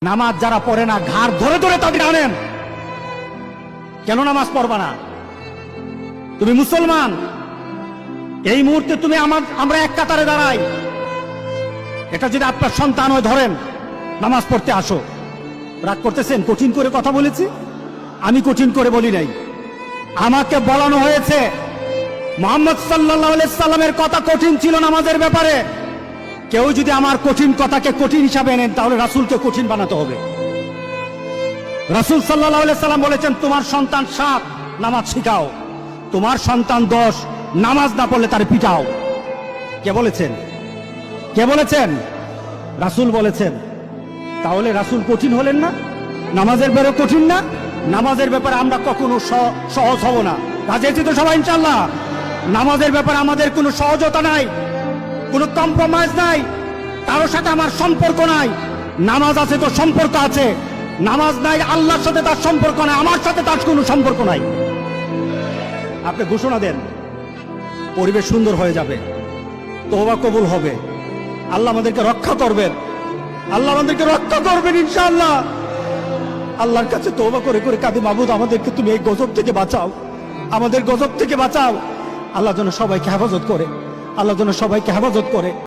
নামাজ যারা পড়ে না ঘাড় ধরে ধরে তাদের আনেন। কেন নামাজ পড়বা না? তুমি মুসলমান, এই মুহূর্তে তুমি আমরা এক কাতারে দাঁড়াই। এটা যদি আপনার সন্তান হয়, ধরেন নামাজ পড়তে আসো। রাগ করতেছেন? কঠিন করে কথা বলেছি? আমি কঠিন করে বলি নাই। আমাকে বলানো হয়েছে মুহাম্মদ সাল্লাল্লাহু আলাইহি সাল্লামের কথা কঠিন ছিল নামাজের ব্যাপারে। কেউ যদি আমার কঠিন কথাকে কঠিন হিসাবে নেন, তাহলে রাসূলকে কঠিন বানাতে হবে। রাসূল সাল্লাল্লাহু আলাইহি সাল্লাম বলেছেন, তোমার সন্তান 7 নামাজ শিখাও, তোমার সন্তান 10 নামাজ না পড়লে তার পিটাও। কে বলেছেন? কে বলেছেন? রাসূল বলেছেন। তাহলে রাসূল কঠিন হলেন না? নামাজের ব্যাপারে কঠিন না? নামাজের ব্যাপারে আমরা কখনো সহজ হব না। রাজি আছি তো সবাই ইনশাআল্লাহ? নামাজের ব্যাপারে আমাদের কোনো সহজতা নাই, কোনো কম্প্রোমাইজ নাই, কারোর সাথে আমার সম্পর্ক নাই। নামাজ আছে তো সম্পর্ক আছে, নামাজ নাই আল্লাহর সাথে তার সম্পর্ক নাই, আমার সাথে তার কোনো সম্পর্ক নাই। আপনি ঘোষণা দেন, পরিবেশ সুন্দর হয়ে যাবে, তওবা কবুল হবে, আল্লাহ আমাদেরকে রক্ষা করবেন, আল্লাহ আমাদেরকে রক্ষা করবেন ইনশাআল্লাহ। আল্লাহর কাছে তওবা করে করে কাঁদি, মাবুদ আমাদেরকে তুমি এই গজব থেকে বাঁচাও, আমাদের গজব থেকে বাঁচাও। আল্লাহ যেন সবাইকে হেফাজত করে, আল্লাহ যেন সবাইকে হেফাজত করে।